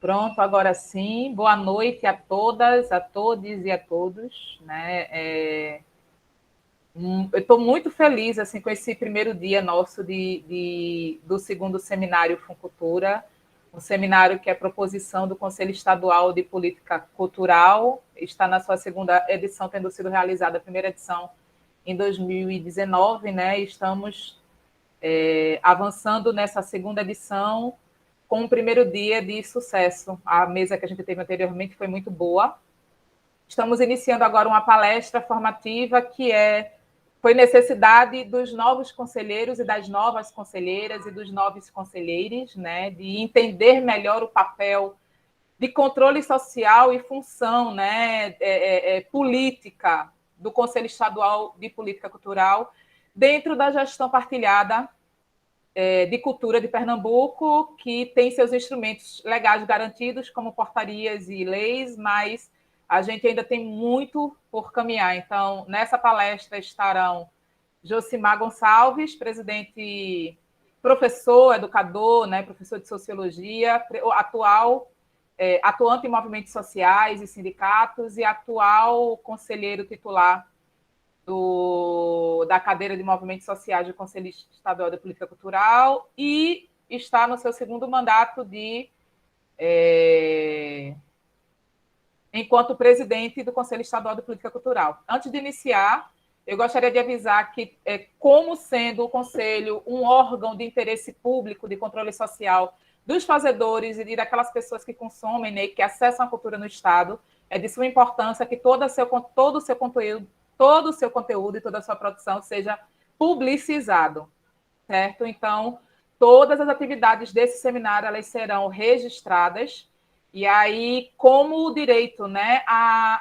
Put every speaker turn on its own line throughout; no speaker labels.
Pronto, agora sim. Boa noite a todas, a todos e a todos. Né? Eu estou muito feliz assim, com esse primeiro dia nosso do segundo seminário Funcultura, um seminário que é proposição do Conselho Estadual de Política Cultural, está na sua segunda edição, tendo sido realizada a primeira edição em 2019, né? Estamos avançando nessa segunda edição com o primeiro dia de sucesso. A mesa que a gente teve anteriormente foi muito boa. Estamos iniciando agora uma palestra formativa foi necessidade dos novos conselheiros e das novas conselheiras e dos novos conselheiros, né, de entender melhor o papel de controle social e função, né, política do Conselho Estadual de Política Cultural dentro da gestão partilhada de Cultura de Pernambuco, que tem seus instrumentos legais garantidos, como portarias e leis, mas a gente ainda tem muito por caminhar. Então, nessa palestra estarão Josimar Gonçalves, presidente, professor, educador, né, professor de sociologia, atuante em movimentos sociais e sindicatos e atual conselheiro titular da cadeira de movimentos sociais do Conselho Estadual de Política Cultural e está no seu segundo mandato enquanto presidente do Conselho Estadual de Política Cultural. Antes de iniciar, eu gostaria de avisar que, como sendo o Conselho um órgão de interesse público, de controle social dos fazedores e daquelas pessoas que consomem, né, que acessam a cultura no Estado, é de suma importância que todo o seu conteúdo e toda a sua produção seja publicizado, certo? Então, todas as atividades desse seminário elas serão registradas, e aí, como o direito, né,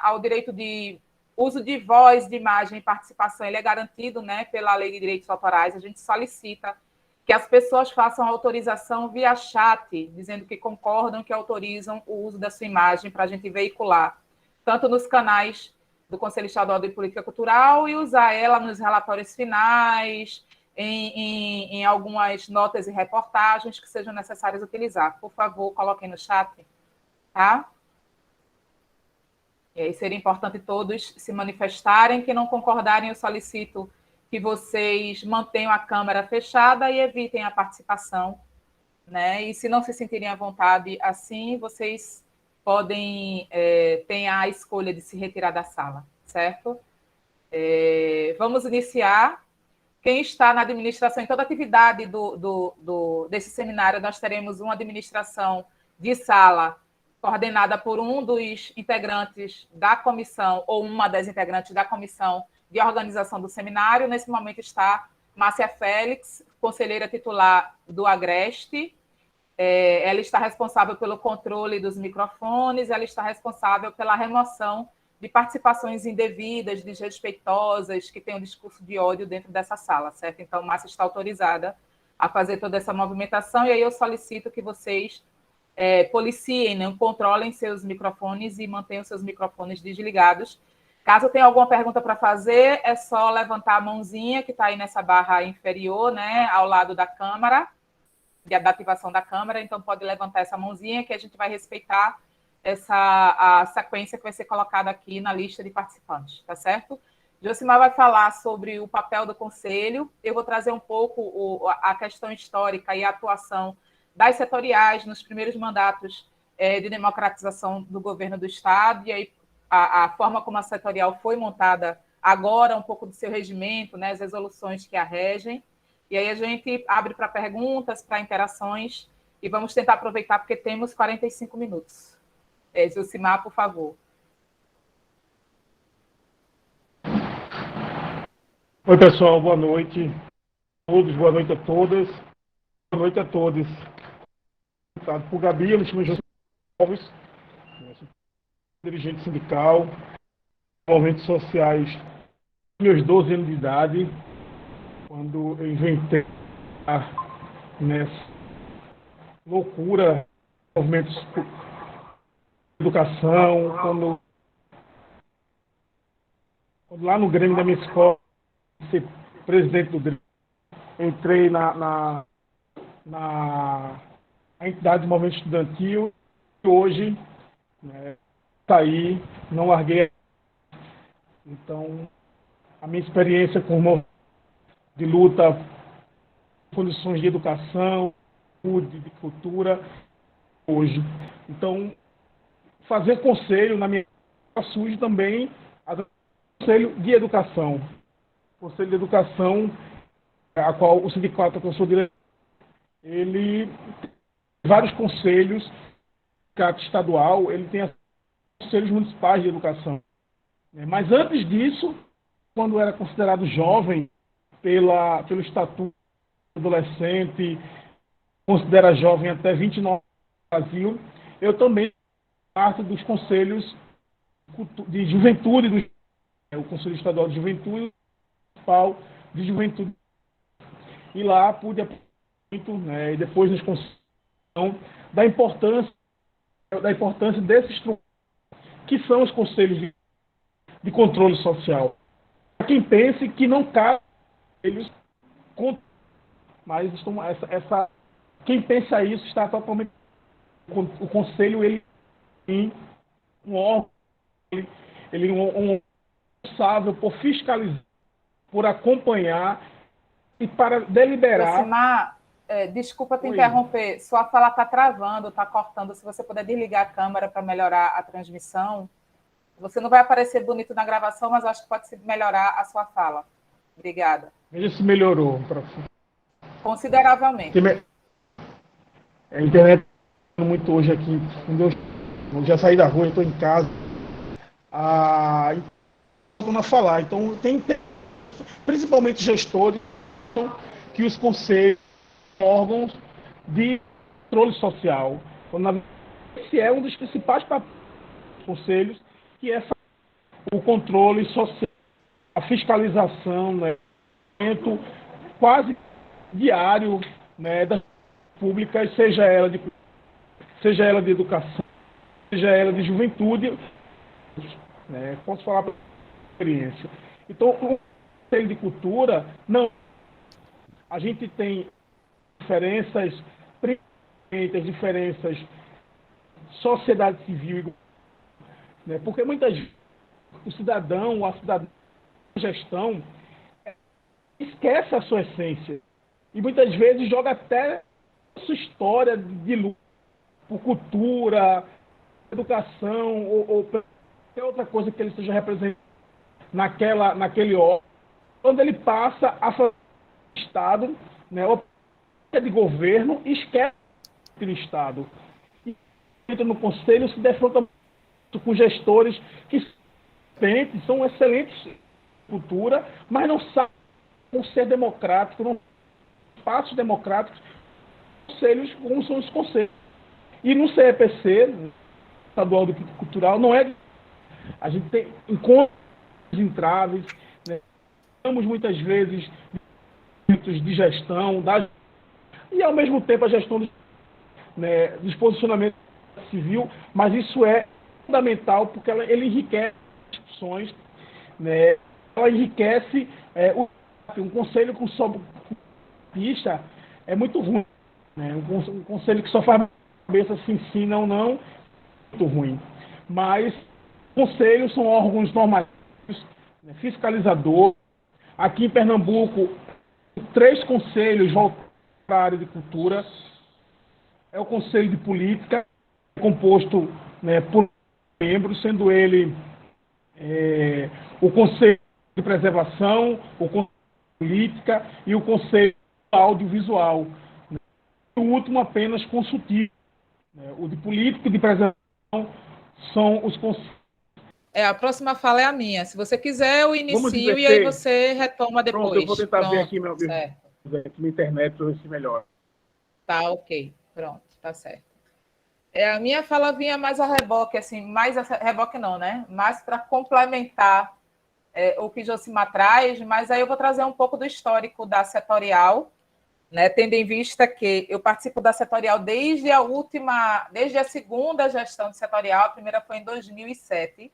ao direito de uso de voz, de imagem e participação, ele é garantido, né, pela Lei de Direitos Autorais, a gente solicita que as pessoas façam autorização via chat, dizendo que concordam, que autorizam o uso da sua imagem para a gente veicular, tanto nos canais do Conselho Estadual de Política Cultural e usar ela nos relatórios finais, em algumas notas e reportagens que sejam necessárias utilizar. Por favor, coloquem no chat, tá? E aí seria importante todos se manifestarem. Quem não concordarem, eu solicito que vocês mantenham a câmera fechada e evitem a participação, né? E se não se sentirem à vontade assim, vocês podem ter a escolha de se retirar da sala, certo? Vamos iniciar. Quem está na administração, em toda atividade desse seminário, nós teremos uma administração de sala coordenada por um dos integrantes da comissão ou uma das integrantes da comissão de organização do seminário. Nesse momento está Márcia Félix, conselheira titular do Agreste. Ela está responsável pelo controle dos microfones, ela está responsável pela remoção de participações indevidas, desrespeitosas, que tenham discurso de ódio dentro dessa sala, certo? Então, Márcia está autorizada a fazer toda essa movimentação, e aí eu solicito que vocês policiem, né? Controlem seus microfones e mantenham seus microfones desligados. Caso tenha alguma pergunta para fazer, é só levantar a mãozinha, que está aí nessa barra inferior, né, ao lado da câmera, da ativação da câmera, então pode levantar essa mãozinha que a gente vai respeitar a sequência que vai ser colocada aqui na lista de participantes, tá certo? Josimar vai falar sobre o papel do Conselho, eu vou trazer um pouco a questão histórica e a atuação das setoriais nos primeiros mandatos de democratização do governo do Estado, e aí a forma como a setorial foi montada agora, um pouco do seu regimento, né, as resoluções que a regem, e aí a gente abre para perguntas, para interações, e vamos tentar aproveitar, porque temos 45 minutos. Josimar, por favor.
Oi, pessoal, boa noite a todos, boa noite a todas, boa noite a todos. Por Gabi, eu me chamo José Alves, dirigente sindical, movimentos sociais, meus 12 anos de idade, quando eu inventei nessa loucura, movimentos de educação, quando lá no Grêmio da minha escola, ser presidente do Grêmio, entrei na entidade de movimento estudantil hoje, né, saí, não larguei. Então, a minha experiência como de luta, condições de educação, de cultura, hoje. Então, fazer conselho na minha surge também conselho de educação. Conselho de educação, a qual o sindicato que eu sou diretor, ele tem vários conselhos, o sindicato estadual, ele tem conselhos municipais de educação. Mas antes disso, quando era considerado jovem pelo Estatuto Adolescente, considera jovem até 29 no Brasil, eu também parte dos conselhos de juventude, o Conselho Estadual de Juventude, Municipal de Juventude. E lá pude aprender muito, né, e depois nos conselhos da importância desses instrumentos, que são os conselhos de controle social. Para quem pense que não cabe eles, mas quem pensa isso está totalmente. O conselho, ele tem um órgão, ele é um responsável por fiscalizar, por acompanhar e para deliberar.
Josimar, desculpa te interromper, sua fala está travando, está cortando. Se você puder desligar a câmera para melhorar a transmissão, você não vai aparecer bonito na gravação, mas acho que pode melhorar a sua fala. Obrigada.
Veja se melhorou.
Consideravelmente.
A internet está muito hoje aqui. Eu já saí da rua, estou em casa. Vamos falar. Então, tem principalmente gestores que os conselhos, órgãos de controle social. Esse é um dos principais papéis dos conselhos, que é o controle social, a fiscalização, né, quase diário, né, das públicas, seja ela de educação, seja ela de juventude, né, posso falar por experiência. Então, o Conselho de Cultura, não, a gente tem diferenças, principalmente as diferenças sociedade civil, né, porque muitas vezes o cidadão, a cidadã, a gestão, esquece a sua essência. E muitas vezes joga até a sua história de luta por cultura, educação, ou qualquer outra coisa que ele esteja representando naquele órgão. Quando ele passa a fazer Estado, né, ou de governo, esquece do Estado. E entra no conselho, se defronta com gestores que são excelentes em cultura, mas não sabem como ser democrático, não espaços democráticos, conselhos, como são os conselhos. E no CEPC, Estadual de Cultural, não é. A gente tem encontros entraves, né? Temos muitas vezes de gestão, e ao mesmo tempo a gestão dos posicionamentos civil, mas isso é fundamental porque ele enriquece as discussões, né? Ela enriquece um conselho com só pista é muito ruim, né? Um conselho que só faz cabeça se ensina ou não, é muito ruim. Mas conselhos são órgãos normativos, né, fiscalizador. Aqui em Pernambuco, 3 conselhos voltados para a área de cultura. É o Conselho de Política, composto, né, por membros, sendo ele o Conselho de Preservação, o Conselho de Política e o Conselho Audiovisual. O último apenas consultivo. O de Política e de Preservação são os conselhos.
A próxima fala é a minha. Se você quiser, eu inicio e aí você retoma depois.
Pronto, eu vou tentar ver aqui minha internet para ver se melhora.
Tá, ok. Pronto, tá certo. A minha fala vinha mais a reboque, assim, mais a reboque não, né? Mais para complementar o que Josimar traz, mas aí eu vou trazer um pouco do histórico da setorial, né? Tendo em vista que eu participo da setorial desde a segunda gestão de setorial, a primeira foi em 2007,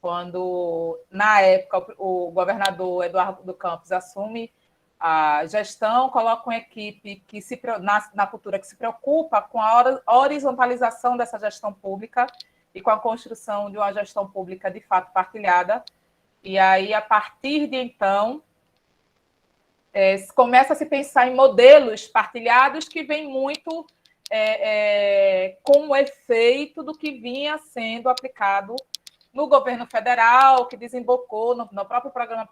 quando, na época, o governador Eduardo Campos assume a gestão, coloca uma equipe que na cultura que se preocupa com a horizontalização dessa gestão pública e com a construção de uma gestão pública de fato partilhada. E aí, a partir de então, começa a se pensar em modelos partilhados que vêm muito como efeito do que vinha sendo aplicado no governo federal, que desembocou no próprio programa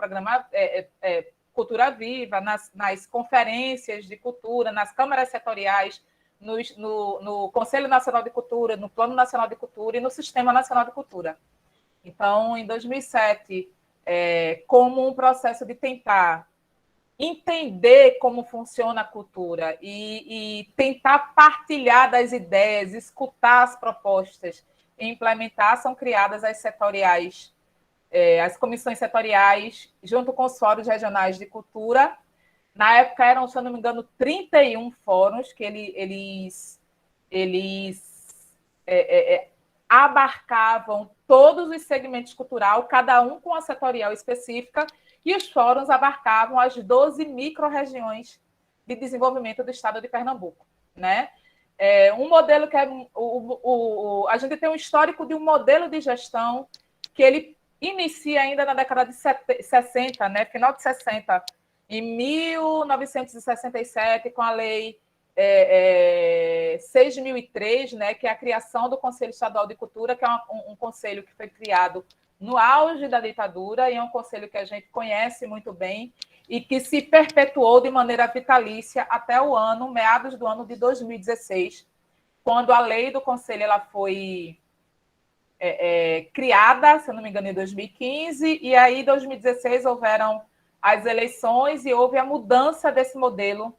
Cultura Viva, nas conferências de cultura, nas câmaras setoriais, no Conselho Nacional de Cultura, no Plano Nacional de Cultura e no Sistema Nacional de Cultura. Então, em 2007, como um processo de tentar entender como funciona a cultura e tentar partilhar das ideias, escutar as propostas e implementar, são criadas as setoriais, as comissões setoriais, junto com os fóruns regionais de cultura. Na época eram, se eu não me engano, 31 fóruns que eles abarcavam todos os segmentos culturais, cada um com a setorial específica, e os fóruns abarcavam as 12 micro-regiões de desenvolvimento do estado de Pernambuco, né? Um modelo que a gente tem um histórico de um modelo de gestão que ele inicia ainda na década de 60, né? Final de 60, em 1967, com a lei 6.003, né? Que é a criação do Conselho Estadual de Cultura, que é um conselho que foi criado no auge da ditadura, e é um conselho que a gente conhece muito bem e que se perpetuou de maneira vitalícia até meados do ano de 2016, quando a lei do conselho ela foi criada, se eu não me engano, em 2015, e aí em 2016 houveram as eleições e houve a mudança desse modelo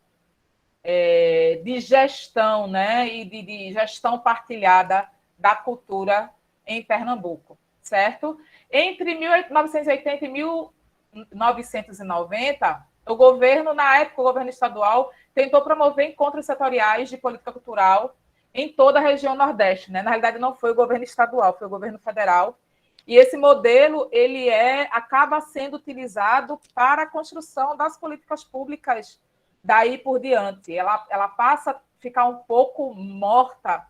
de gestão, né, e de gestão partilhada da cultura em Pernambuco, certo? Entre 1980 e 1990, o governo, na época, o governo estadual, tentou promover encontros setoriais de política cultural em toda a região Nordeste, né? Na realidade, não foi o governo estadual, foi o governo federal. E esse modelo ele acaba sendo utilizado para a construção das políticas públicas daí por diante. Ela passa a ficar um pouco morta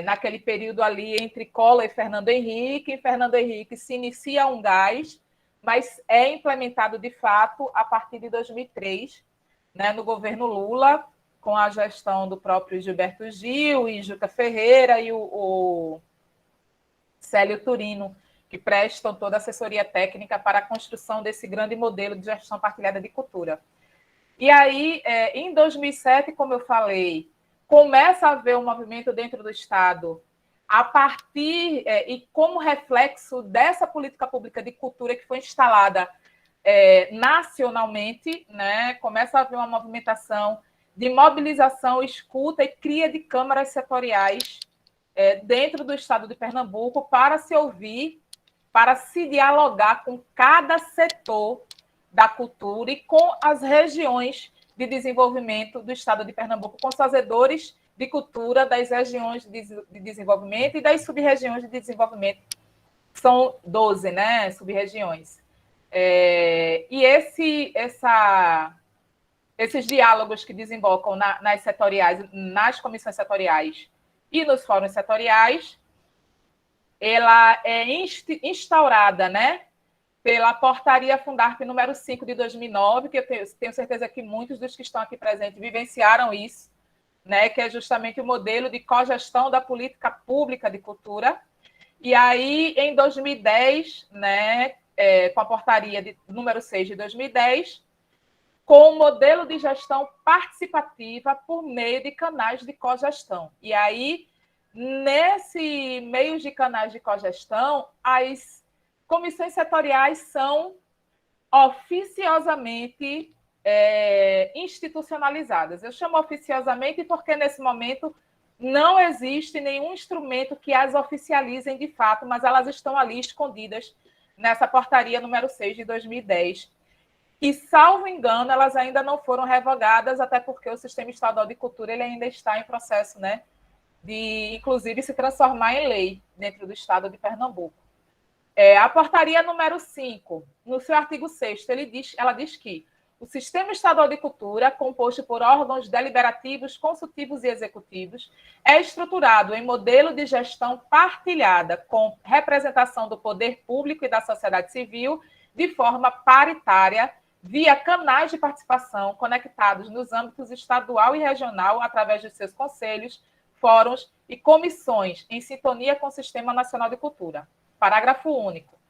naquele período ali entre Collor e Fernando Henrique. Em Fernando Henrique se inicia um gás, mas é implementado de fato a partir de 2003, né, no governo Lula, com a gestão do próprio Gilberto Gil e Juca Ferreira e o Célio Turino, que prestam toda a assessoria técnica para a construção desse grande modelo de gestão partilhada de cultura. E aí, em 2007, como eu falei, começa a haver um movimento dentro do Estado a partir e como reflexo dessa política pública de cultura que foi instalada nacionalmente, né? Começa a haver uma movimentação de mobilização, escuta e cria de câmaras setoriais dentro do Estado de Pernambuco para se ouvir, para se dialogar com cada setor da cultura e com as regiões de desenvolvimento do Estado de Pernambuco, com os fazedores de cultura das regiões de desenvolvimento e das sub-regiões de desenvolvimento. São 12, né, sub-regiões. E esses diálogos que desembocam nas setoriais, nas comissões setoriais e nos fóruns setoriais, ela é instaurada, né, pela Portaria Fundarp número 5 de 2009, que eu tenho certeza que muitos dos que estão aqui presentes vivenciaram isso, né, que é justamente o modelo de cogestão da política pública de cultura. E aí, em 2010, né, com a Portaria número 6 de 2010, com o modelo de gestão participativa por meio de canais de cogestão. E aí, nesse meio de canais de cogestão, as comissões setoriais são oficiosamente institucionalizadas. Eu chamo oficiosamente porque, nesse momento, não existe nenhum instrumento que as oficializem de fato, mas elas estão ali escondidas nessa portaria número 6 de 2010. E, salvo engano, elas ainda não foram revogadas, até porque o Sistema Estadual de Cultura ele ainda está em processo, né, de, inclusive, se transformar em lei dentro do Estado de Pernambuco. A portaria número 5, no seu artigo 6º, ela diz que o Sistema Estadual de Cultura, composto por órgãos deliberativos, consultivos e executivos, é estruturado em modelo de gestão partilhada, com representação do poder público e da sociedade civil, de forma paritária, via canais de participação conectados nos âmbitos estadual e regional, através de seus conselhos, fóruns e comissões, em sintonia com o Sistema Nacional de Cultura. Parágrafo único.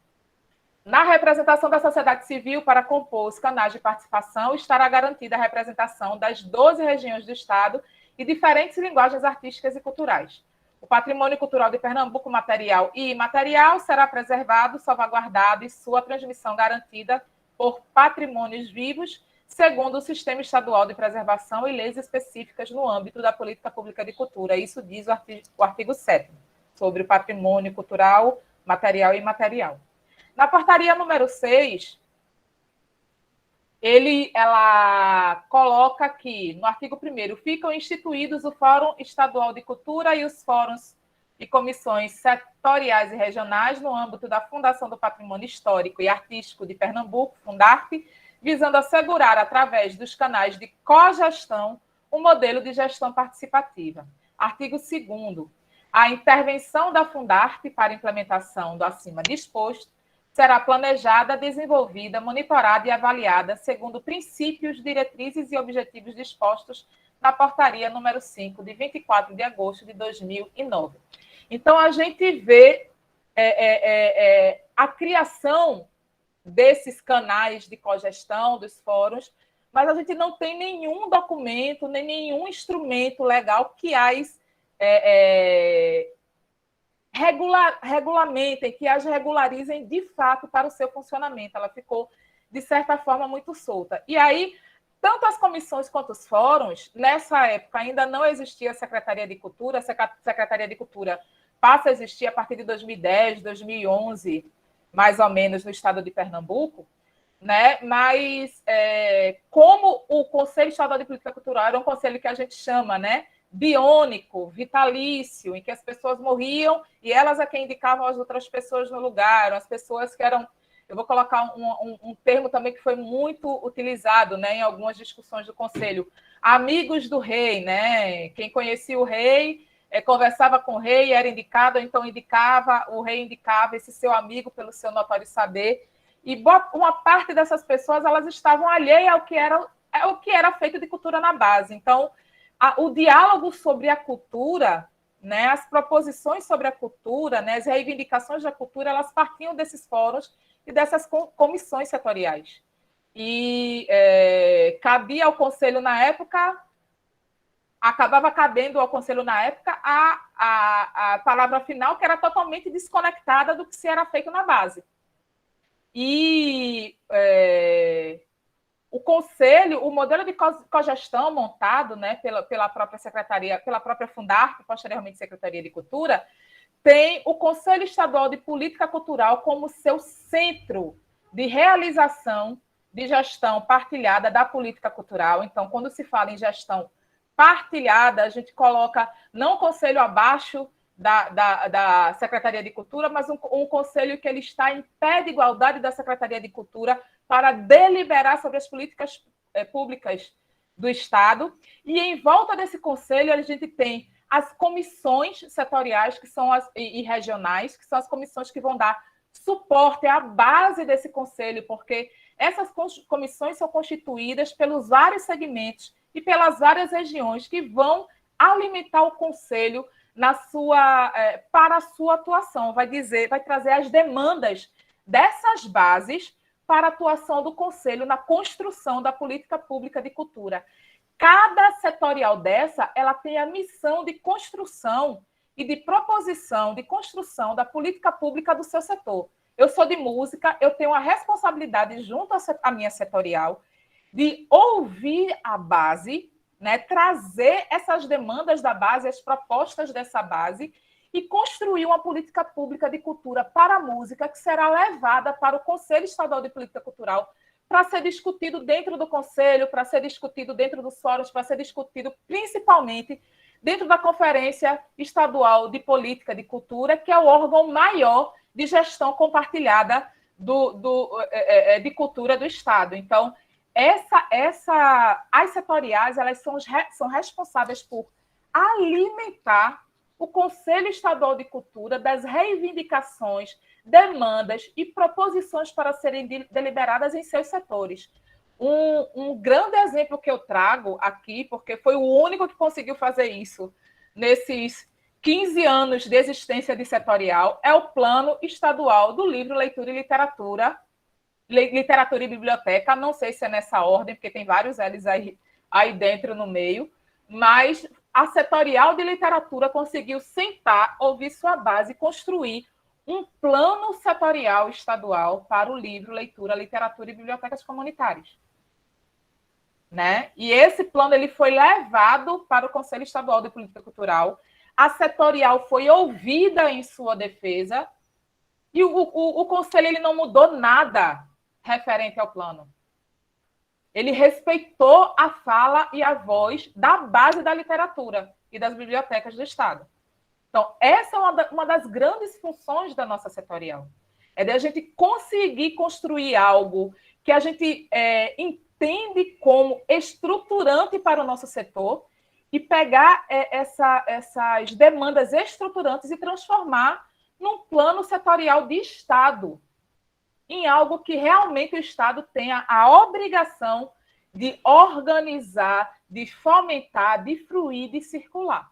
Na representação da sociedade civil para compor os canais de participação, estará garantida a representação das 12 regiões do Estado e diferentes linguagens artísticas e culturais. O patrimônio cultural de Pernambuco, material e imaterial, será preservado, salvaguardado e sua transmissão garantida por patrimônios vivos, segundo o Sistema Estadual de Preservação e leis específicas no âmbito da política pública de cultura. Isso diz o artigo 7º, sobre o patrimônio cultural, material e imaterial. Na portaria número 6, ela coloca que, no artigo 1º, ficam instituídos o Fórum Estadual de Cultura e os fóruns e comissões setoriais e regionais no âmbito da Fundação do Patrimônio Histórico e Artístico de Pernambuco, Fundarp, visando assegurar, através dos canais de cogestão, um modelo de gestão participativa. Artigo 2º. A intervenção da Fundarp para implementação do acima disposto será planejada, desenvolvida, monitorada e avaliada segundo princípios, diretrizes e objetivos dispostos na portaria número 5, de 24 de agosto de 2009. Então, a gente vê a criação desses canais de cogestão, dos fóruns, mas a gente não tem nenhum documento, nem nenhum instrumento legal que as regulamentem, que as regularizem de fato para o seu funcionamento. Ela ficou, de certa forma, muito solta. E aí, tanto as comissões quanto os fóruns, nessa época ainda não existia a Secretaria de Cultura, a Secretaria de Cultura passa a existir a partir de 2010, 2011, mais ou menos, no estado de Pernambuco, né? Mas como o Conselho Estadual de Política Cultural era um conselho que a gente chama, né, biônico, vitalício, em que as pessoas morriam e elas é quem indicavam as outras pessoas no lugar, as pessoas que eram... Eu vou colocar um termo também que foi muito utilizado, né, em algumas discussões do Conselho. Amigos do rei, né? Quem conhecia o rei, conversava com o rei, era indicado, então indicava, o rei indicava esse seu amigo pelo seu notório saber. E uma parte dessas pessoas, elas estavam alheias ao que era feito de cultura na base. Então, o diálogo sobre a cultura, né, as proposições sobre a cultura, né, as reivindicações da cultura, elas partiam desses fóruns e dessas comissões setoriais. E cabia ao Conselho, na época, acabava cabendo ao Conselho, na época, a palavra final, que era totalmente desconectada do que se era feito na base. E o Conselho, o modelo de cogestão montado, né, pela própria Secretaria, pela própria Fundarp, posteriormente Secretaria de Cultura, tem o Conselho Estadual de Política Cultural como seu centro de realização de gestão partilhada da política cultural. Então, quando se fala em gestão partilhada, a gente coloca não um conselho abaixo da Secretaria de Cultura, mas um conselho que ele está em pé de igualdade da Secretaria de Cultura para deliberar sobre as políticas públicas do Estado. E em volta desse conselho, a gente tem as comissões setoriais que são e regionais, que são as comissões que vão dar suporte à base desse conselho, porque essas comissões são constituídas pelos vários segmentos e pelas várias regiões que vão alimentar o conselho para a sua atuação. Vai trazer as demandas dessas bases para a atuação do conselho na construção da política pública de cultura. Cada setorial dessa, ela tem a missão de construção e de proposição, de construção da política pública do seu setor. Eu sou de música, eu tenho a responsabilidade, junto à minha setorial, de ouvir a base, né, trazer essas demandas da base, as propostas dessa base, e construir uma política pública de cultura para a música que será levada para o Conselho Estadual de Política Cultural para ser discutido dentro do Conselho, para ser discutido dentro dos fóruns, para ser discutido principalmente dentro da Conferência Estadual de Política de Cultura, que é o órgão maior de gestão compartilhada de cultura do Estado. Então, as setoriais, elas são responsáveis por alimentar o Conselho Estadual de Cultura das reivindicações, demandas e proposições para serem deliberadas em seus setores. Um grande exemplo que eu trago aqui, porque foi o único que conseguiu fazer isso nesses 15 anos de existência de setorial, é o Plano Estadual do Livro, Leitura e Literatura, Literatura e Biblioteca, não sei se é nessa ordem, porque tem vários L's aí dentro no meio, mas a setorial de literatura conseguiu sentar, ouvir sua base, construir um plano setorial estadual para o livro, leitura, literatura e bibliotecas comunitárias. Né? E esse plano ele foi levado para o Conselho Estadual de Política Cultural, a setorial foi ouvida em sua defesa, e o Conselho ele não mudou nada referente ao plano. Ele respeitou a fala e a voz da base da literatura e das bibliotecas do Estado. Então, essa é uma das grandes funções da nossa setorial. É de a gente conseguir construir algo que a gente entende como estruturante para o nosso setor e pegar essas demandas estruturantes e transformar num plano setorial de Estado, em algo que realmente o Estado tenha a obrigação de organizar, de fomentar, de fruir, de circular.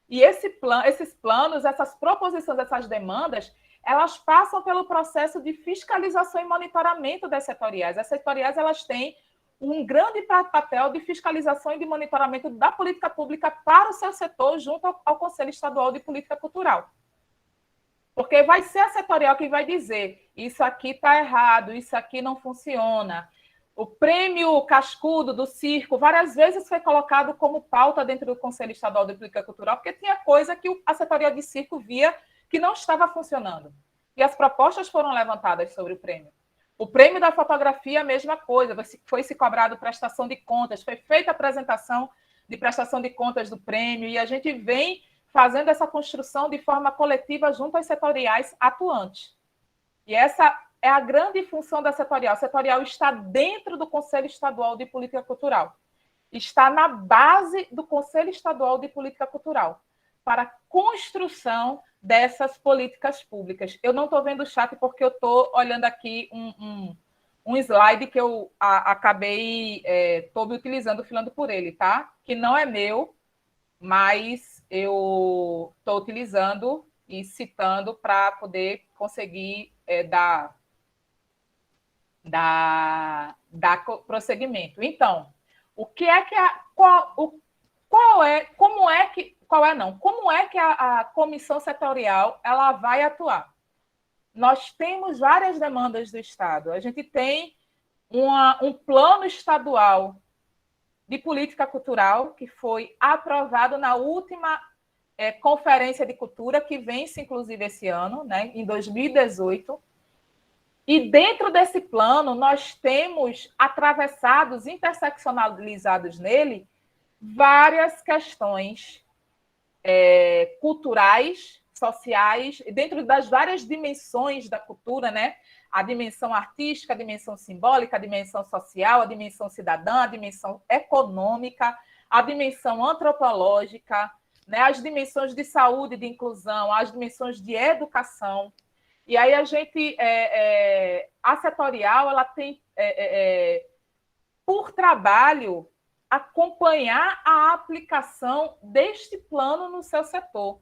E esses planos, essas proposições, essas demandas, elas passam pelo processo de fiscalização e monitoramento das setoriais. As setoriais elas têm um grande papel de fiscalização e de monitoramento da política pública para o seu setor junto ao Conselho Estadual de Política Cultural. Porque vai ser a setorial que vai dizer isso aqui está errado, isso aqui não funciona. O prêmio Cascudo do Circo várias vezes foi colocado como pauta dentro do Conselho Estadual de Política Cultural, porque tinha coisa que a setorial de circo via que não estava funcionando. E as propostas foram levantadas sobre o prêmio. O prêmio da fotografia, a mesma coisa, foi se cobrado prestação de contas, foi feita a apresentação de prestação de contas do prêmio, e a gente vem fazendo essa construção de forma coletiva junto às setoriais atuantes. E essa é a grande função da setorial. A setorial está dentro do Conselho Estadual de Política Cultural. Está na base do Conselho Estadual de Política Cultural para a construção dessas políticas públicas. Eu não estou vendo o chat porque eu estou olhando aqui um slide que eu acabei estou me utilizando, filando por ele, tá? Que não é meu, mas eu estou utilizando e citando para poder conseguir dar prosseguimento. Então, como é que a comissão setorial ela vai atuar? Nós temos várias demandas do Estado. A gente tem um plano estadual de política cultural que foi aprovado na última Conferência de Cultura, que vence, inclusive, esse ano, né, em 2018. E dentro desse plano, nós temos atravessados, interseccionalizados nele, várias questões culturais, sociais, dentro das várias dimensões da cultura, né? A dimensão artística, a dimensão simbólica, a dimensão social, a dimensão cidadã, a dimensão econômica, a dimensão antropológica, né? As dimensões de saúde, de inclusão, as dimensões de educação. E aí a gente, a setorial, ela tem por trabalho acompanhar a aplicação deste plano no seu setor.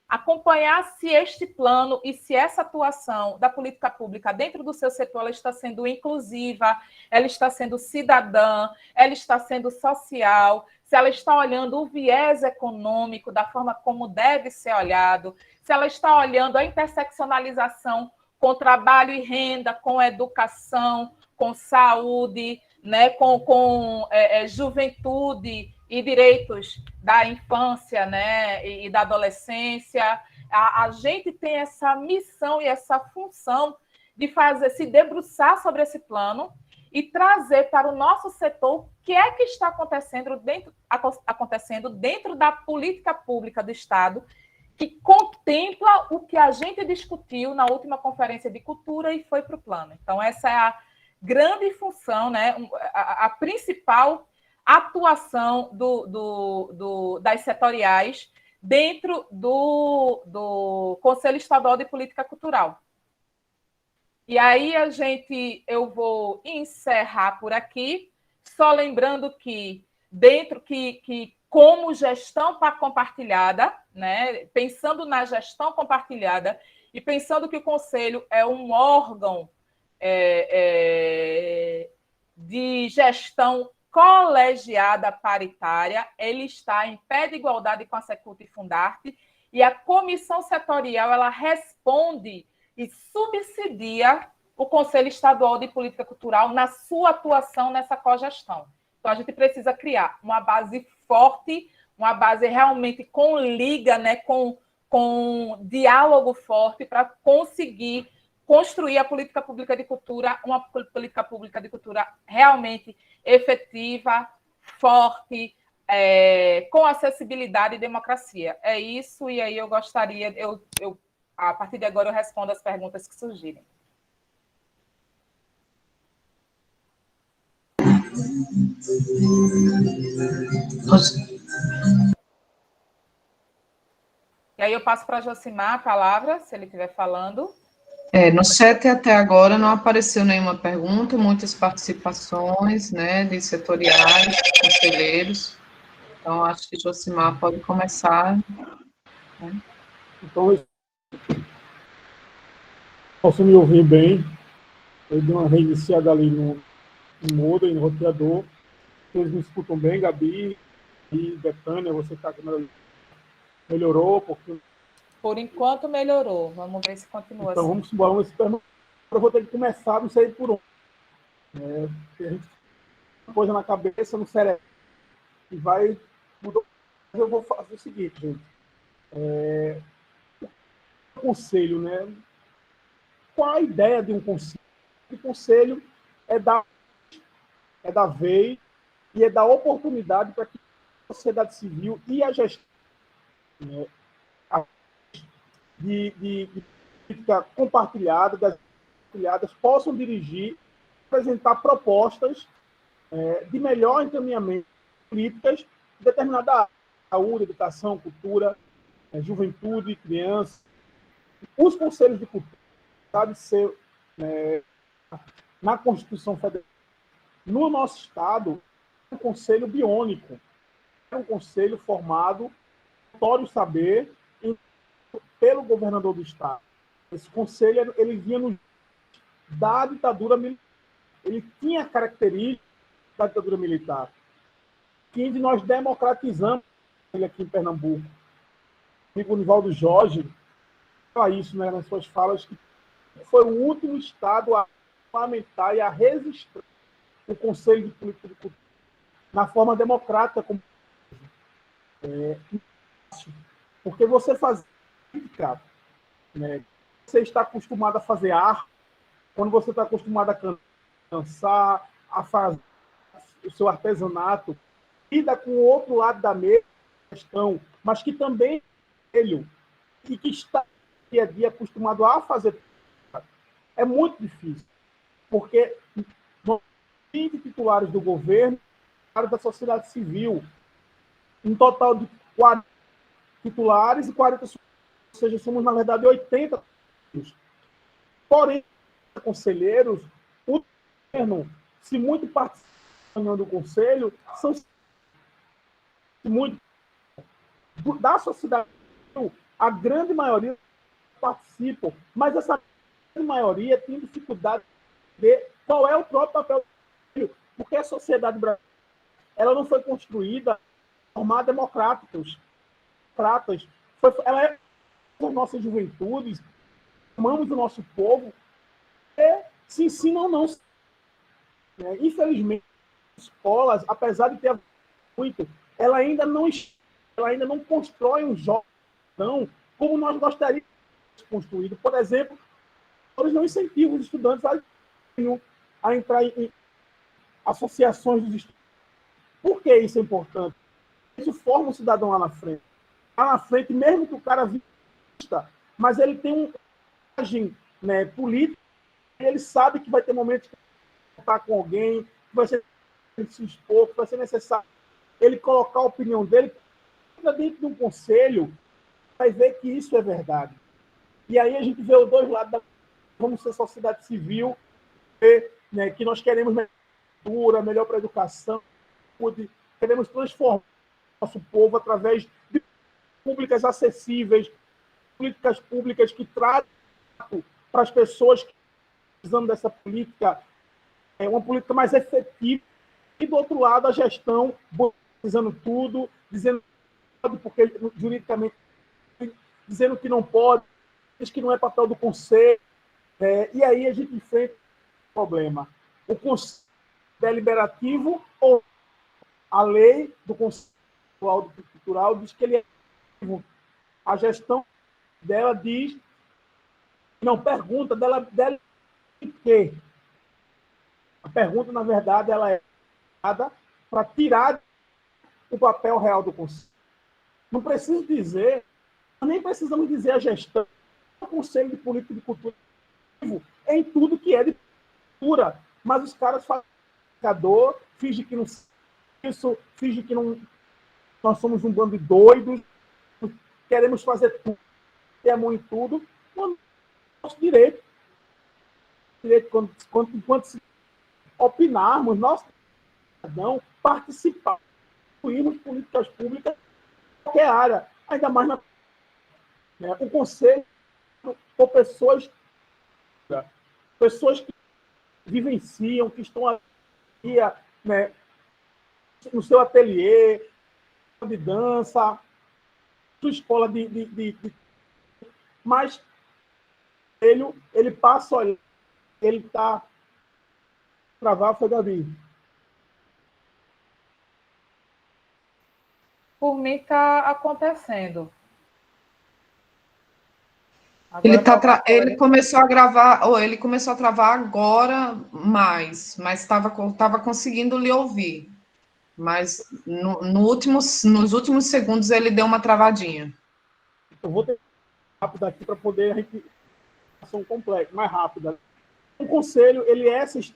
Acompanhar se este plano e se essa atuação da política pública dentro do seu setor ela está sendo inclusiva, ela está sendo cidadã, ela está sendo social, se ela está olhando o viés econômico da forma como deve ser olhado, se ela está olhando a interseccionalização com trabalho e renda, com educação, com saúde, né, com juventude e direitos da infância, né, e da adolescência. A gente tem essa missão e essa função de se debruçar sobre esse plano e trazer para o nosso setor o que é que está acontecendo dentro da política pública do Estado, que contempla o que a gente discutiu na última Conferência de Cultura e foi para o plano. Então, essa grande função, né, a principal atuação das setoriais dentro do Conselho Estadual de Política Cultural. E aí eu vou encerrar por aqui, só lembrando que como gestão compartilhada, né, pensando na gestão compartilhada e pensando que o Conselho é um órgão de gestão colegiada paritária, ele está em pé de igualdade com a Secult e Fundarte, e a comissão setorial ela responde e subsidia o Conselho Estadual de Política Cultural na sua atuação nessa cogestão. Então, a gente precisa criar uma base forte, uma base realmente com liga, né, com diálogo forte, para conseguir construir a política pública de cultura, uma política pública de cultura realmente efetiva, forte, com acessibilidade e democracia. É isso, e aí eu gostaria, a partir de agora eu respondo as perguntas que surgirem. E aí eu passo para a Josimar a palavra, se ele estiver falando.
No chat até agora não apareceu nenhuma pergunta, muitas participações, né, de setoriais, conselheiros. Então, acho que Josimar pode começar. Né?
Então, posso me ouvir bem? Eu dei uma reiniciada ali no modem, no roteador. Vocês me escutam bem, Gabi e Betânia? Você está com melhorou? Porque...
Por enquanto melhorou. Vamos ver se continua
então,
assim.
vamos embora. Eu vou ter que começar, não sei por onde. A gente tem uma coisa na cabeça, no cérebro, e vai mudar. Eu vou fazer o seguinte, gente. O conselho, né? Qual a ideia de um conselho? O conselho é dar vez e é dar oportunidade para que a sociedade civil e a gestão, né, de política compartilhada, das compartilhadas, possam dirigir, apresentar propostas de melhor encaminhamento de políticas de determinada área: saúde, educação, cultura, juventude, criança. Os conselhos de cultura devem ser, na Constituição Federal, no nosso Estado, um conselho biônico, um conselho formado, notório saber, pelo governador do Estado. Esse conselho ele vinha da ditadura militar. Ele tinha características da ditadura militar, que nós democratizamos ele aqui em Pernambuco. O amigo Nivaldo Jorge fala isso, né, nas suas falas, que foi o último Estado a parlamentar e a resistir o Conselho de Política de Cultura na forma democrática. Porque você faz política, né, você está acostumado a fazer arte, quando você está acostumado a dançar, a fazer o seu artesanato, lida com o outro lado da mesa, questão, mas que também é ele, e que está dia a dia acostumado a fazer, é muito difícil, porque 20 titulares do governo, da sociedade civil, um total de 40 titulares e 40, ou seja, somos, na verdade, 80. Porém, conselheiros, o governo, se muito participam do conselho, são muito da sociedade, a grande maioria participam, mas essa grande maioria tem dificuldade de ver qual é o próprio papel do conselho, porque a sociedade brasileira ela não foi construída de formar democráticos, ela é das nossas juventudes, amamos o nosso povo, se ensinam ou não. Infelizmente, as escolas, apesar de ter muito, ela ainda não constrói um jovem como nós gostaríamos de ser construído. Por exemplo, eles não incentivam os estudantes a entrar em associações dos estudantes. Por que isso é importante? Isso forma um cidadão lá na frente. Lá na frente, mesmo que o cara vista, mas ele tem uma imagem, né, política, ele sabe que vai ter momentos que estar com alguém, que vai ser se expor, que vai ser necessário ele colocar a opinião dele dentro de um conselho, vai ver que isso é verdade. E aí a gente vê os dois lados, vamos ser sociedade civil, né, que nós queremos cultura, melhor para a educação, queremos transformar o nosso povo através de públicas acessíveis, políticas públicas que tratam para as pessoas que estão precisando dessa política, uma política mais efetiva. E, do outro lado, a gestão dizendo tudo, dizendo porque juridicamente, dizendo que não pode, diz que não é papel do conselho, e aí a gente enfrenta o problema. O conselho deliberativo ou a lei do Conselho Cultural diz que ele é a gestão dela diz, não, pergunta dela de quê? A pergunta, na verdade, ela é dada para tirar o papel real do Conselho. Não preciso dizer, nem precisamos dizer a gestão do Conselho de Política de Cultura em tudo que é de cultura, mas os caras fazem fingem que não isso, fingem que não, nós somos um bando de doidos, queremos fazer tudo, ter a mão em tudo, quando nosso direito enquanto se opinarmos, nós cidadão participar, incluirmos políticas públicas em qualquer área, ainda mais na o conselho por pessoas que vivenciam, que estão ali, né, no seu ateliê, de dança, sua escola mas ele passa a olhar, ele está travado, foi Gabi.
Por mim está acontecendo.
Ele começou a gravar, ou ele começou a travar agora mais, mas estava conseguindo lhe ouvir. Mas nos últimos segundos ele deu uma travadinha.
Eu vou ter rápido aqui para poder a gente ação completa, mais rápida. O conselho, ele é esse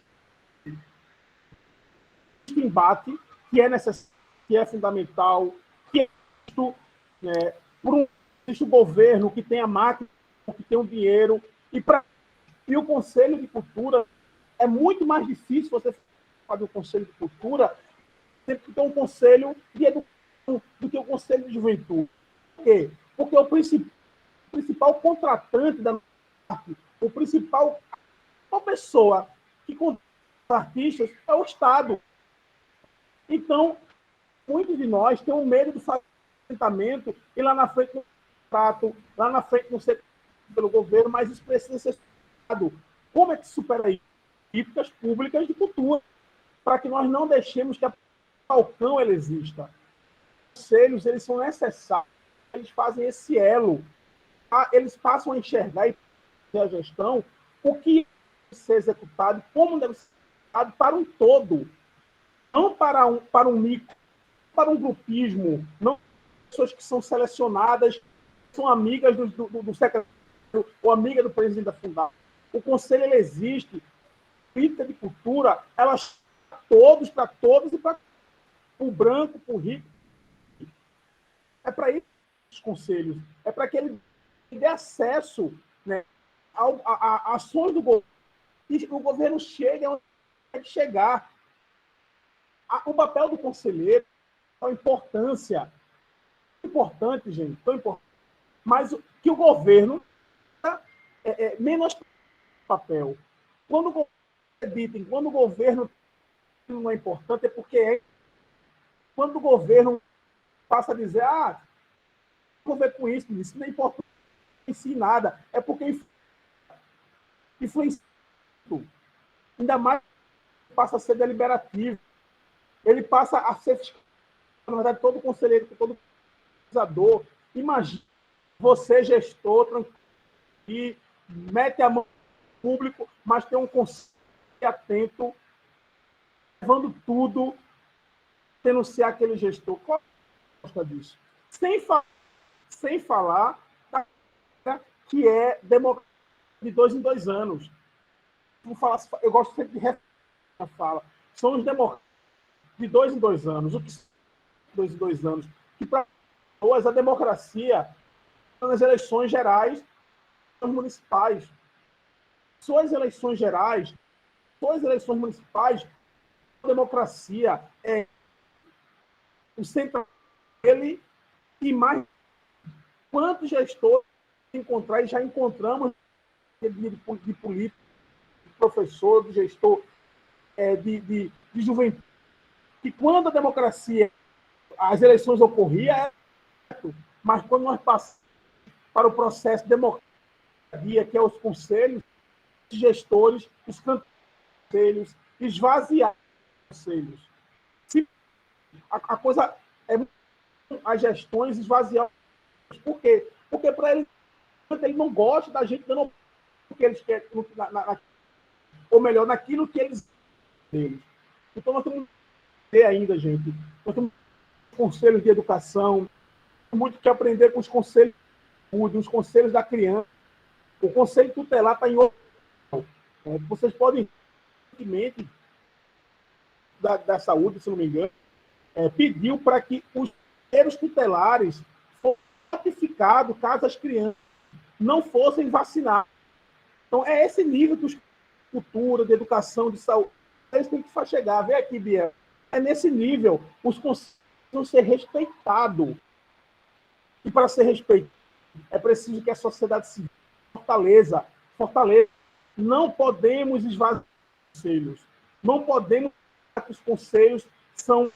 embate que é necessário, que é fundamental, que é justo, né, por um governo que tem a máquina, que tem o dinheiro, e o Conselho de Cultura é muito mais difícil você fazer o Conselho de Cultura sempre que tem um Conselho de Educação do que o Conselho de Juventude. Por quê? Porque o principal contratante da arte, a pessoa que contrata artistas é o Estado. Então, muitos de nós têm um medo do financiamento e lá na frente no contrato, lá na frente não ser pelo governo, mas isso precisa ser superado. Como é que se supera isso? Políticas públicas de cultura, para que nós não deixemos que a balcão ele exista. Os conselhos, eles são necessários, eles fazem esse elo, eles passam a enxergar e a gestão o que deve ser executado, como deve ser executado para um todo, não para um micro, para um grupismo, não pessoas que são selecionadas, são amigas do secretário ou amiga do presidente da Fundação. O conselho ele existe, a política de cultura, ela para todos e para o branco, para o rico. É para isso os conselhos, é para que ele dê acesso, né, a ações do governo, e o governo chegue onde tem que chegar. O papel do conselheiro, a importância, importante, gente, tão importante, mas que o governo menos papel. Quando o governo quando o governo não é importante, é porque quando o governo passa a dizer, vou ver com isso não é importante em si nada, é porque influencia, ainda mais passa a ser deliberativo, ele passa a ser, na verdade, todo conselheiro, todo organizador, imagina você, gestor, e mete a mão no público, mas tem um conselho atento, levando tudo, denunciar aquele gestor. Qual gosta disso? Sem falar que é democracia de 2 em 2 anos. Eu gosto sempre de fala, são os democratas de 2 em 2 anos. O que são 2 em 2 anos? Que para nós a democracia nas eleições gerais municipais. Suas eleições gerais, suas eleições municipais, a democracia é o centro dele e mais quantos gestores encontrar, e já encontramos de político, de professor, de gestor, de juventude, que quando a democracia, as eleições ocorriam, mas quando nós passamos para o processo democrático, que é os conselhos, os gestores, os conselhos, esvaziar os conselhos. A coisa é as gestões esvaziar. Por quê? Porque para ele não gosta da gente dando o que eles querem, ou melhor, naquilo que eles deles. Então nós temos que ter ainda, gente. Nós temos conselhos de educação, muito que aprender com os conselhos de saúde, os conselhos da criança. O conselho tutelar está em outro. Vocês podem, da saúde, se não me engano, pediu para que os conselhos tutelares fossem notificados caso as crianças não fossem vacinadas. Então, é esse nível de cultura, de educação, de saúde, eles têm que chegar. Vem aqui, Bia. É nesse nível. Os conselhos vão ser respeitados. E para ser respeitado, é preciso que a sociedade civil fortaleça. Não podemos esvaziar os conselhos. Não podemos achar que os conselhos são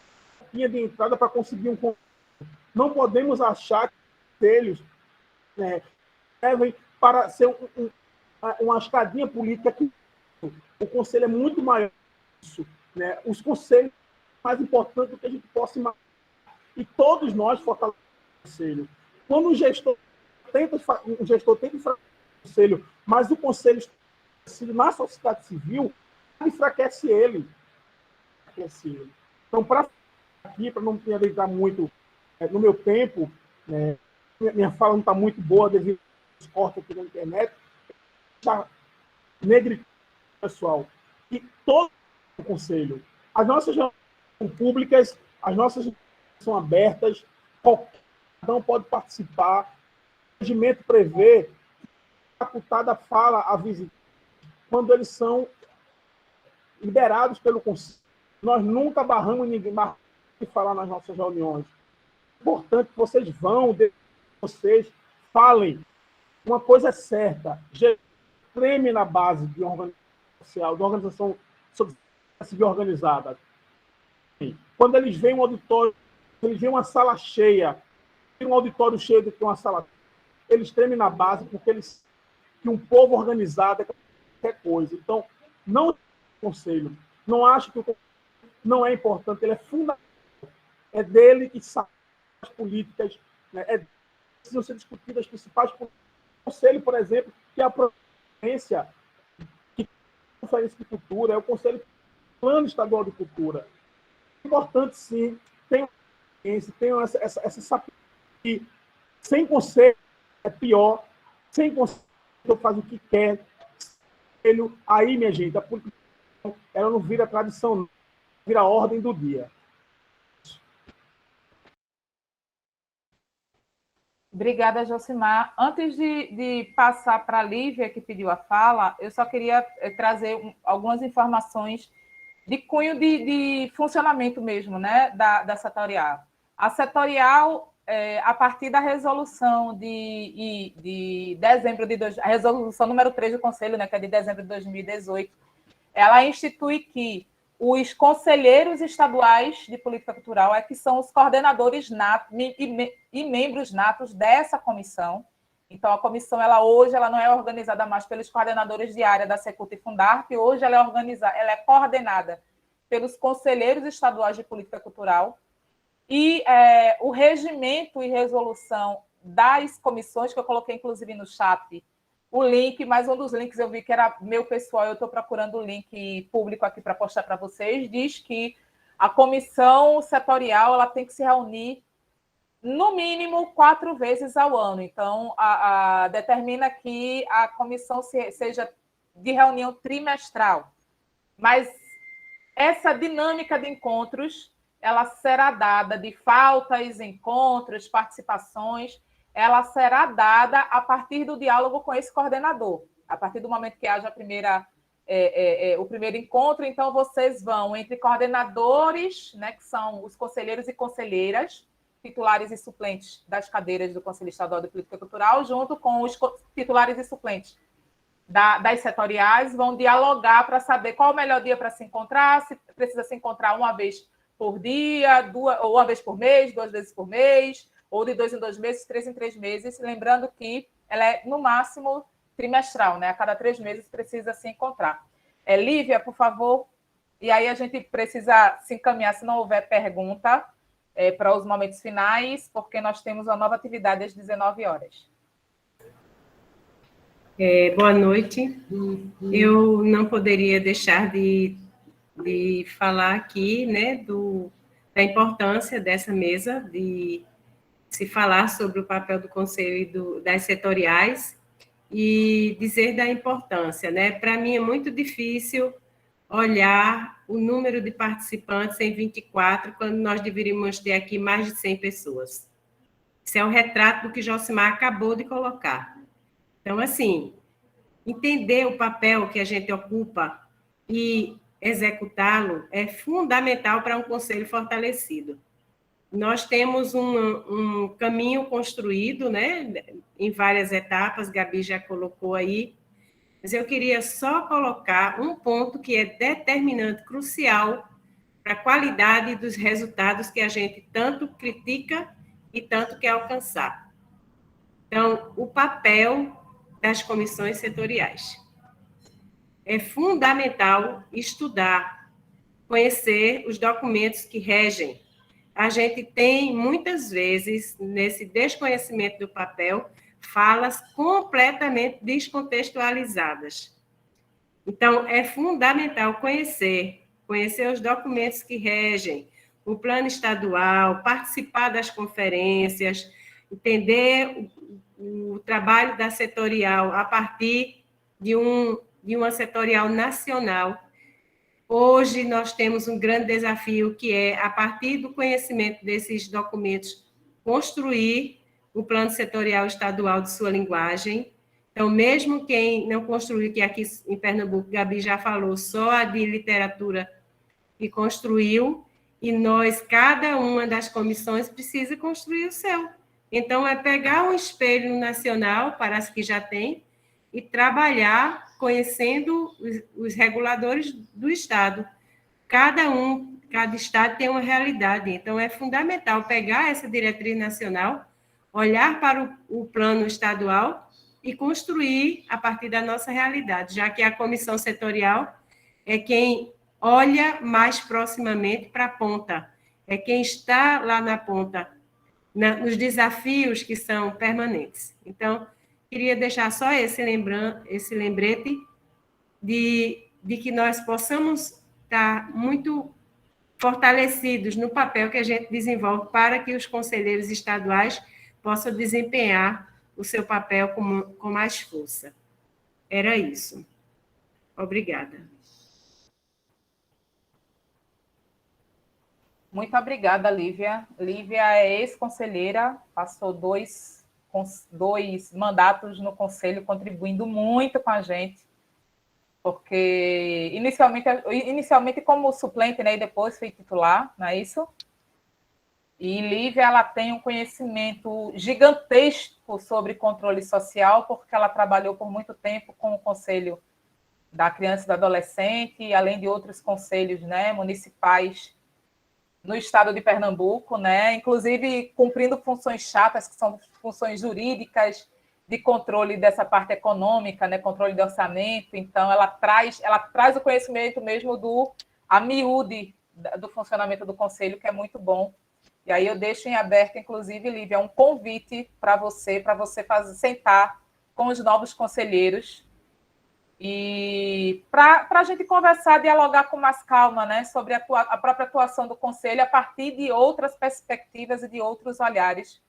linha de entrada para conseguir um conselho. Não podemos achar que os conselhos servem para ser uma escadinha política. Que o conselho é muito maior que isso. Os conselhos são mais importantes do que a gente possa imaginar. E todos nós fortalecemos o conselho. Quando o gestor tenta enfraquecer o conselho, mas o conselho na sociedade civil, enfraquece ele. Então, para não me adentrar muito no meu tempo, minha fala não está muito boa devido aos cortes aqui na internet, já negrito, pessoal, que todo o conselho, as nossas reuniões são públicas, as nossas são abertas, qualquer cidadão pode participar. O regimento prevê que a facultada fala a visita quando eles são liberados pelo conselho. Nós nunca barramos ninguém de falar nas nossas reuniões. É importante que vocês vocês falem. Uma coisa é certa, treme na base de organização social, de organização civil organizada. Quando eles veem um auditório, eles veem uma sala cheia, um auditório cheio do que uma sala, eles tremem na base porque eles que um povo organizado é qualquer coisa. Então, não é conselho. Não acho que o conselho não é importante, ele é fundamental. É dele que saem as políticas, precisam ser discutidas as principais políticas. O conselho, por exemplo, que é a conferência de cultura, é o Conselho Plano Estadual de Cultura. É importante, sim, tem essa sabedoria. Sem conselho é pior, sem conselho faz o que quer. Aí, minha gente, a política ela não vira tradição, não, vira ordem do dia.
Obrigada, Josimar. Antes de passar para a Lívia, que pediu a fala, eu só queria trazer algumas informações de cunho de funcionamento mesmo, né, da setorial. A setorial, a partir da resolução de dezembro a resolução número 3 do Conselho, né, que é de dezembro de 2018, ela institui que os conselheiros estaduais de política cultural que são os coordenadores natos e membros natos dessa comissão. Então, a comissão, hoje, ela não é organizada mais pelos coordenadores de área da Seculta e Fundarp, hoje ela é coordenada pelos conselheiros estaduais de política cultural, e o regimento e resolução das comissões, que eu coloquei, inclusive, no chat, o link, mas um dos links eu vi que era meu pessoal, eu estou procurando o link público aqui para postar para vocês, diz que a comissão setorial ela tem que se reunir no mínimo 4 vezes ao ano. Então, determina que a comissão seja de reunião trimestral. Mas essa dinâmica de encontros, ela será dada de faltas, encontros, participações, ela será dada a partir do diálogo com esse coordenador. A partir do momento que haja o primeiro encontro, então vocês vão entre coordenadores, né, que são os conselheiros e conselheiras, titulares e suplentes das cadeiras do Conselho Estadual de Política Cultural, junto com os titulares e suplentes das setoriais, vão dialogar para saber qual o melhor dia para se encontrar, se precisa se encontrar uma vez por dia, ou uma vez por mês, 2 vezes por mês, ou de 2 em 2 meses, 3 em 3 meses, lembrando que ela é, no máximo, trimestral, né? A cada 3 meses precisa se encontrar. Lívia, por favor, e aí a gente precisa se encaminhar, se não houver pergunta, para os momentos finais, porque nós temos uma nova atividade às 19 horas.
Boa noite. Eu não poderia deixar de falar aqui, né, da importância dessa mesa, de se falar sobre o papel do Conselho das setoriais e dizer da importância, né? Para mim é muito difícil olhar o número de participantes em 24, quando nós deveríamos ter aqui mais de 100 pessoas. Isso é o retrato do que Josimar acabou de colocar. Então, assim, entender o papel que a gente ocupa e executá-lo é fundamental para um conselho fortalecido. Nós temos um caminho construído, né, em várias etapas, Gabi já colocou aí, mas eu queria só colocar um ponto que é determinante, crucial para a qualidade dos resultados que a gente tanto critica e tanto quer alcançar. Então, o papel das comissões setoriais. É fundamental estudar, conhecer os documentos que regem. A gente tem, muitas vezes, nesse desconhecimento do papel, falas completamente descontextualizadas. Então, é fundamental conhecer os documentos que regem, o plano estadual, participar das conferências, entender o trabalho da setorial a partir de uma setorial nacional. Hoje, nós temos um grande desafio, que é, a partir do conhecimento desses documentos, construir o plano setorial estadual de sua linguagem. Então, mesmo quem não construiu, que aqui em Pernambuco, Gabi já falou, só a de literatura que construiu, e nós, cada uma das comissões, precisa construir o seu. Então, é pegar um espelho nacional, para as que já tem, e trabalhar conhecendo os reguladores do Estado. Cada Estado tem uma realidade, então é fundamental pegar essa diretriz nacional, olhar para o plano estadual e construir a partir da nossa realidade, já que a comissão setorial é quem olha mais proximamente para a ponta, é quem está lá na ponta, nos desafios que são permanentes. Então, queria deixar só esse lembrete de que nós possamos estar muito fortalecidos no papel que a gente desenvolve para que os conselheiros estaduais possam desempenhar o seu papel com mais força. Era isso. Obrigada.
Muito obrigada, Lívia. Lívia é ex-conselheira, passou dois mandatos no conselho, contribuindo muito com a gente, porque inicialmente como suplente, né, e depois foi titular, não é isso? E Lívia, ela tem um conhecimento gigantesco sobre controle social, porque ela trabalhou por muito tempo com o Conselho da Criança e do Adolescente, além de outros conselhos, né, municipais no estado de Pernambuco, né, inclusive cumprindo funções chatas, que são funções jurídicas, de controle dessa parte econômica, né, controle de orçamento. Então, ela traz o conhecimento mesmo a miúde do funcionamento do Conselho, que é muito bom. E aí eu deixo em aberto, inclusive, Lívia, um convite para você sentar com os novos conselheiros e para a gente conversar, dialogar com mais calma, né, sobre a própria atuação do Conselho a partir de outras perspectivas e de outros olhares,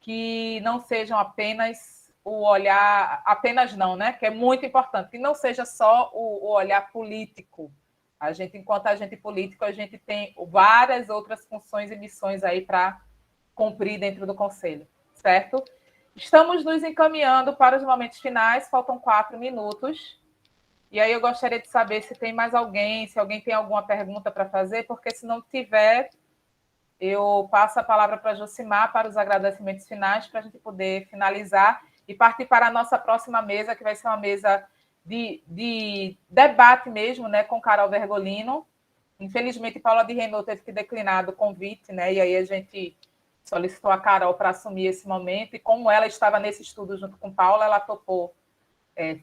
que não sejam apenas o olhar, apenas não, né, que é muito importante, que não seja só o olhar político. A gente, enquanto agente político, a gente tem várias outras funções e missões aí para cumprir dentro do Conselho, certo? Estamos nos encaminhando para os momentos finais, faltam 4 minutos. E aí eu gostaria de saber se tem mais alguém, se alguém tem alguma pergunta para fazer, porque se não tiver, eu passo a palavra para a Josimar para os agradecimentos finais, para a gente poder finalizar e partir para a nossa próxima mesa, que vai ser uma mesa de debate mesmo, né, com Carol Vergolino. Infelizmente, Paula de Renault teve que declinar do convite, né, e aí a gente solicitou a Carol para assumir esse momento, e como ela estava nesse estudo junto com Paula, ela topou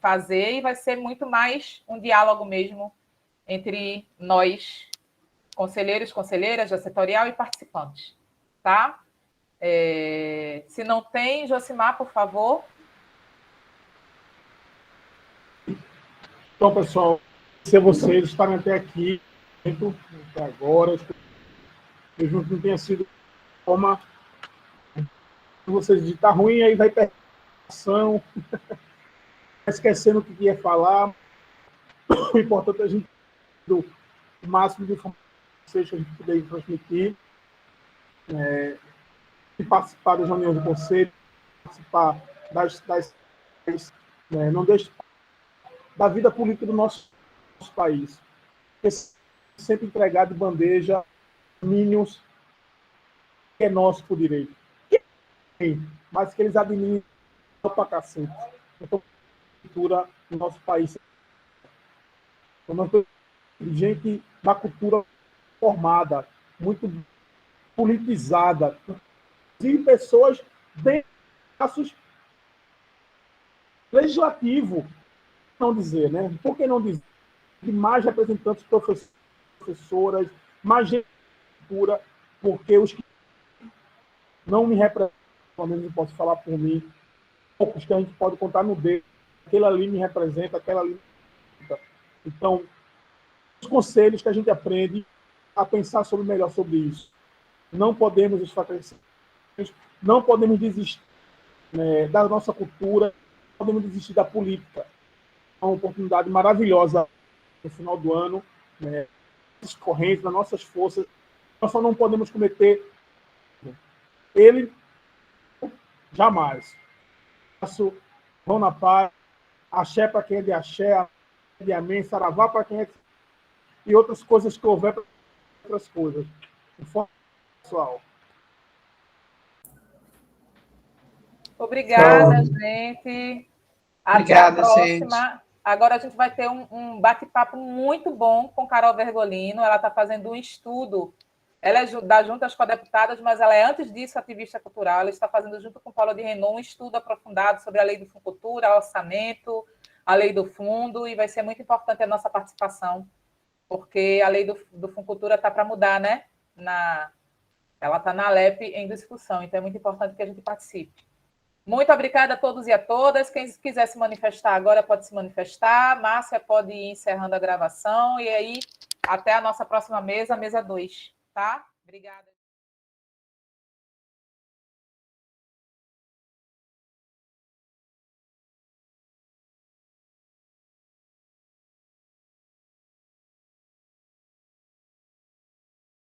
fazer, e vai ser muito mais um diálogo mesmo entre nós, conselheiros, conselheiras da setorial e participantes, tá? Se não tem, Josimar, por favor.
Então, pessoal, se vocês estarem até aqui, até agora, mesmo que não tenha sido forma vocês de tá ruim, aí vai perder a ação, esquecendo o que ia falar. O importante é a gente do o máximo de informações que a gente puder transmitir, e participar das reuniões do conselho, participar não deixe da vida política do nosso país. Sempre entregar de bandeja mínimos que é nosso por direito. Mas que eles administram para cacete. Então, cultura no nosso país. Então, nós temos gente da cultura formada, muito politizada, e pessoas dentro dos legislativo, não dizer, né? Por que não dizer? De mais representantes, professoras, mais gente de cultura, porque os que não me representam, pelo menos eu posso falar por mim, poucos que a gente pode contar no dedo, aquele ali me representa, aquela ali me representa. Então, os conselhos que a gente aprende a pensar melhor sobre isso. Não podemos enfraquecer, não podemos desistir da nossa cultura, não podemos desistir da política. É uma oportunidade maravilhosa no final do ano, nas correntes, nas nossas forças. Nós só não podemos cometer ele jamais. Faço vão na paz, axé para quem é de axé, de amém, saravá para quem é de... e outras coisas que houver para outras coisas. Pessoal.
Obrigada, gente. Até
Obrigada,
a próxima.
gente.
Agora a gente vai ter um bate-papo muito bom com Carol Vergolino. Ela está fazendo um estudo. Ela é da Juntas com Deputadas, mas ela é, antes disso, ativista cultural. Ela está fazendo, junto com Paula de Renault, um estudo aprofundado sobre a lei do Funcultura, orçamento, a lei do fundo, e vai ser muito importante a nossa participação, porque a lei do Funcultura está para mudar, né? Ela está na Alep em discussão, então é muito importante que a gente participe. Muito obrigada a todos e a todas. Quem quiser se manifestar agora pode se manifestar. Márcia pode ir encerrando a gravação. E aí, até a nossa próxima mesa, mesa 2. Tá? Obrigada.